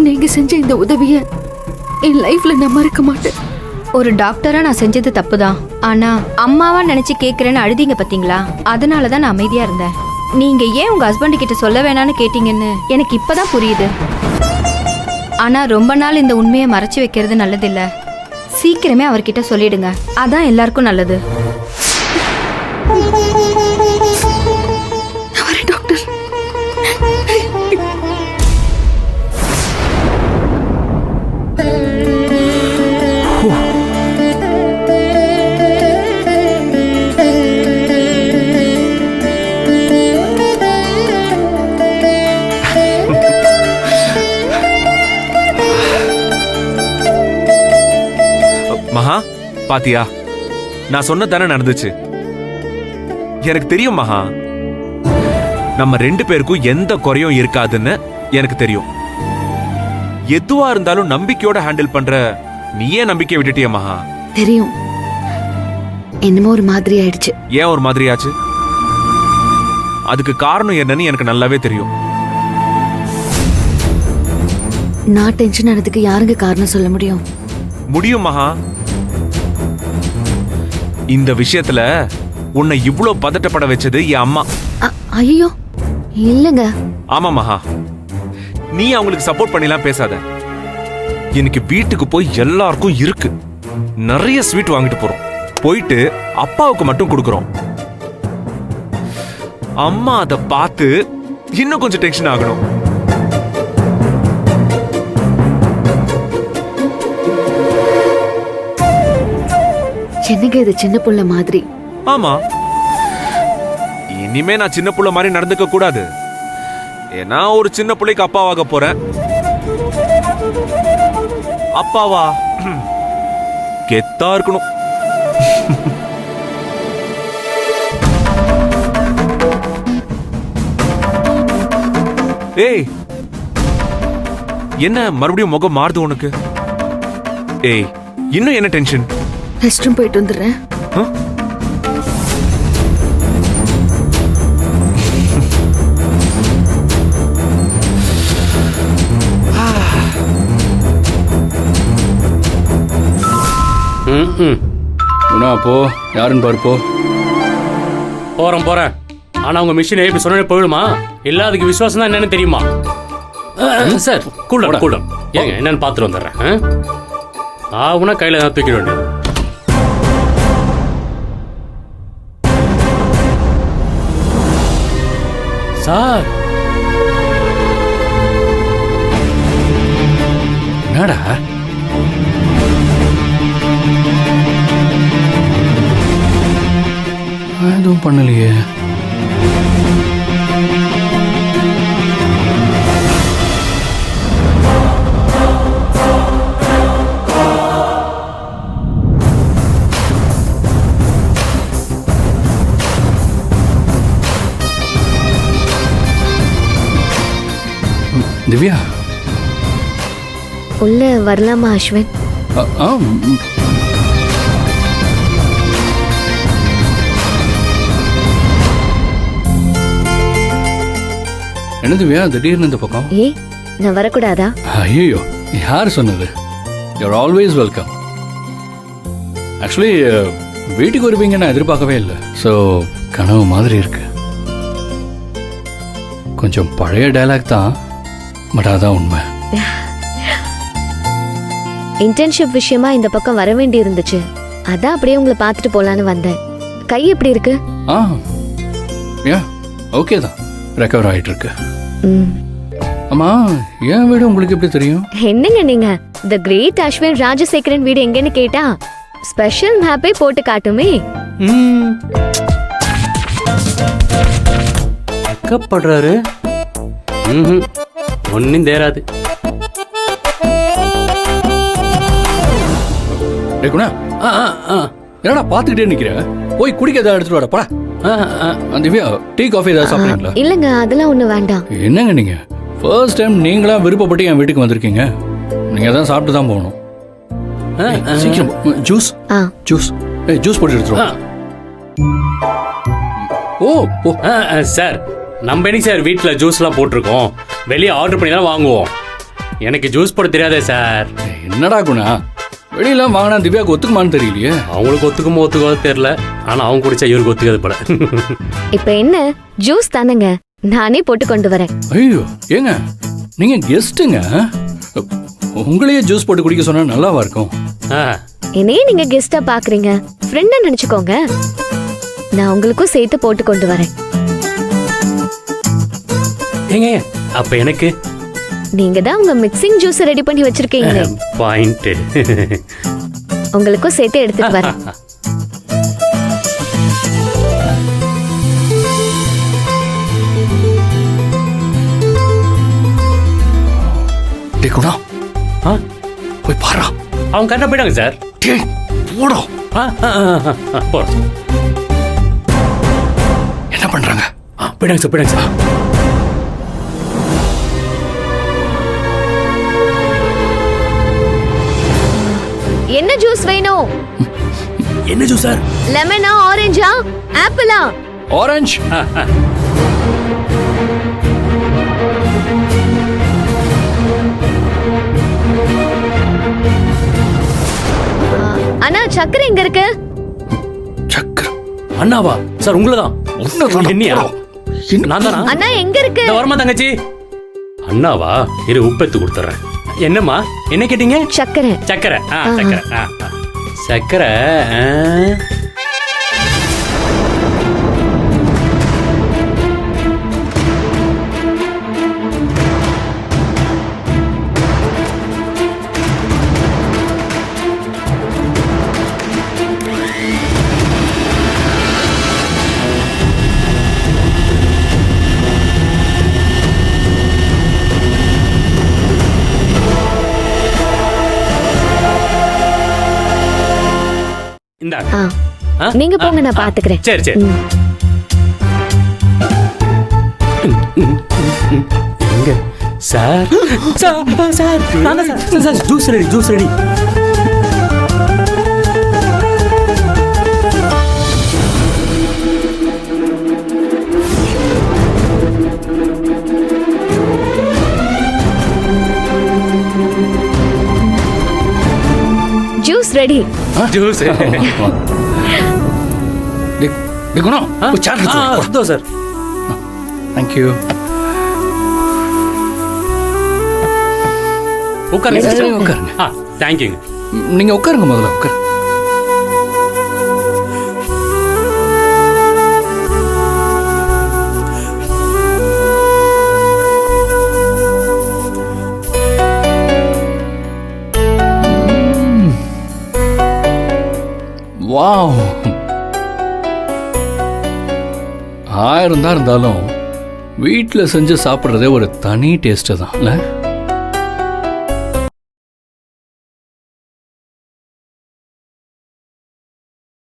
நீங்க செஞ்ச இந்த உதவிய என் லைஃப்ல நான் மறக்க மாட்டேன். ஒரு டாக்டரா நான் செஞ்சது தப்புதான். ஆனா அம்மாவா நினைச்சு கேக்குறேன்னு அழுதிங்க பாத்தீங்களா, அதனாலதான் நான் அமைதியா இருந்தேன். நீங்க ஏன் உங்க ஹஸ்பண்ட் கிட்ட சொல்ல வேணான்னு கேட்டீங்கன்னு எனக்கு இப்பதான் புரியுது. ஆனா ரொம்ப நாள் இந்த உண்மையை மறைச்சு வைக்கிறது நல்லதில்ல. சீக்கிரமே அவர்கிட்ட சொல்லிடுங்க, அதான் எல்லாருக்கும் நல்லது. டாக்டர், மகா பாத்தியா, நான் சொன்னதானே நடந்துச்சு. எனக்கு தெரியும் மகா, நம்ம 2 பேருக்கும் எந்த குறையும் இருக்காதுன்னு எனக்கு தெரியும். எதுவா இருந்தாலும் நம்பிக்கையோட ஹேண்டில் பண்ற நீயே நம்பிக்கை விட்டுட்டிய மகா. தெரியும், என்னமோ ஒரு மாதிரி ஆயிடுச்சு. ஏன் ஒரு மாதிரி ஆச்சு? அதுக்கு காரணம் என்னன்னு எனக்கு நல்லாவே தெரியும். நான் டென்ஷன் ஆனதுக்கு யாருங்க காரணம் சொல்ல முடியும்? முடியும் மகா. இந்த விஷயத்துல உன்னை இவ்ளோ பதட்டப்பட வச்சது என் அம்மா. ஐயோ இல்லங்க. ஆமா மகா, நீ அவங்களுக்கு சப்போர்ட் பண்ணிலாம் பேசாத. இன்னைக்கு வீட்டுக்கு போய் எல்லாருக்கும் இருக்கு, நிறைய ஸ்வீட் வாங்கிட்டு போறோம். போயிட்டு அப்பாவுக்கு மட்டும் கொடுக்கறோம். அம்மா அதை பார்த்து இன்னும் கொஞ்சம் டென்ஷன் ஆகணும். என்னங்க இது சின்ன புள்ள மாதிரி? ஆமா, இனிமே நான் சின்ன புள்ள மாதிரி நடந்துக்க கூடாது. ஏன்னா ஒரு சின்ன பிள்ளைக்கு அப்பாவாக போறேன். அப்பாவா கெத்தா இருக்கணும். ஏய், என்ன மறுபடியும் முகம் மாறுது உனக்கு? ஏய், இன்னும் என்ன டென்ஷன்? ரெஸ்ட் ரூம் போயிட்டு வந்துடுறேன். போ, யாருன்னு பாருப்போ. போறேன். ஆனா உங்க மிஷின் இப்படி சொன்ன போயிடுமா? இல்ல அதுக்கு விசுவாசம் தான் என்னன்னு தெரியுமா? சார் கூட ஏங்க என்னன்னு பாத்துட்டு வந்துடுறேன். ஆகுனா கையில தான் தூக்கிட வேண்டியது. சார் என்னடா எதுவும் பண்ணலையே. திவ்யா, உள்ள வரலாமா அஸ்வின்? என்ன திவ்யா திடீர்னு இந்த பக்கம்? நான் வரக்கூடாதா? ஐயோ, யார் சொன்னது? You are always welcome. ஆக்சுவலி வீட்டுக்கு வருவீங்க நான் எதிர்பார்க்கவே இல்லை. ஸோ கனவு மாதிரி இருக்கு. கொஞ்சம் பழைய டைலாக் தான், பட் அதான் உண்மை. இன்டர்ன்ஷிப் விஷயமா இந்த பக்கம் வர வேண்டி இருந்துச்சு, அதான் அப்படியே உங்களை பார்த்துட்டு போலான்னு வந்தேன். கை எப்படி இருக்கு? ஓகே தான், ரெக்கவர் ஆயிட்டு இருக்கு. அம்மா, என் வீடு உங்களுக்கு எப்படி தெரியும்? என்னங்க நீங்க, தி கிரேட் அஸ்வின் ராஜசேகரன் வீடு எங்கன்னு கேட்டா ஸ்பெஷல் மேப்பே போட்டு காட்டுமே. கப்படுறாரு. ஒன்னும் தேராது. என்னடா பாத்துக்கிட்டே நிக்கிற? போய் குடிக்க ஏதாவது எடுத்துட்டு வாடா. திவ்யா, டீ காஃபி ஏதாவது சாப்பிடுறீங்களா? இல்லங்க, அதெல்லாம் ஒண்ணு வேண்டாம். என்னங்க நீங்க ஃபர்ஸ்ட் டைம் நீங்களா விருப்பப்பட்டு என் வீட்டுக்கு வந்திருக்கீங்க. நீங்க தான் சாப்பிட்டு தான் போகணும். சீக்கிரம் ஜூஸ் ஜூஸ் ஜூஸ் போட்டு எடுத்துருவோம். ஓ சார், நம்ம என்ன சார் வீட்டில் ஜூஸ்லாம் போட்டிருக்கோம், வெளியே ஆர்டர் பண்ணி தான் வாங்குவோம். எனக்கு ஜூஸ் போட தெரியாதே சார். என்னடா குணா, வெளியெல்லாம் வாங்கினா திவ்யாவுக்கு ஒத்துக்குமான்னு தெரியலையே. அவங்களுக்கு ஒத்துக்கோ தெரியல. ஆனா அவங்க குடிச்சா இவருக்கு ஒத்துக்காது போல. இப்ப என்ன, ஜூஸ் தானேங்க, நானே போட்டு கொண்டு வரேன். ஐயோ ஏங்க, நீங்க கெஸ்ட்டுங்க, உங்களையே ஜூஸ் போட்டு குடிக்க சொன்னா நல்லாவா இருக்கும்? என்னையே நீங்க கெஸ்டா பாக்குறீங்க, ஃப்ரெண்டா நினைச்சுக்கோங்க. நான் உங்களுக்கும் சேர்த்து போட்டு கொண்டு வரேன். ஏங்க அப்ப எனக்கு நீங்க தான் உங்க மிக்சிங் ஜூஸ் ரெடி பண்ணி வச்சிருக்கீங்க, பாயிண்ட். உங்களுக்கும் சேர்த்து எடுத்துட்டு வரேன். டேய் குணா, போய் பாரா. அவங்க கரெக்டா போயிட்டாங்க சார். டேய் போடா. போறோம். என்ன பண்றாங்க? போயிட்டாங்க சார். என்ன ஜூஸ் வேணும்? என்ன ஜூஸ் சார்? லெமனா, ஆரஞ்சா, ஆப்பிளா? ஆரஞ்சு. அண்ணா சக்கரை எங்க இருக்கு? சக்கரை அண்ணாவா சார்? உங்களதான். என்னையா? நான் தானா? அண்ணா எங்க இருக்கு? வரமா தங்கச்சி. அண்ணாவா? இரு உப்பெத்து கொடுத்துறேன். என்னம்மா என்ன கேட்டீங்க? சக்கரை. சக்கரை சக்கரை. நீங்க போங்க, நான் பாத்துக்கிறேன். சரி. எங்க sir? Juice ready. Juice ready. Juice. Guna, sir. Thank you. உட்காருங்க. தேங்க்யூங்க. நீங்க உட்காருங்க, முதல்ல உட்காரு. வாவ், 1000 தான் இருந்தாலும் வீட்டில் செஞ்சு சாப்பிட்றதே ஒரு தனி டேஸ்ட்டு தான் இல்லை?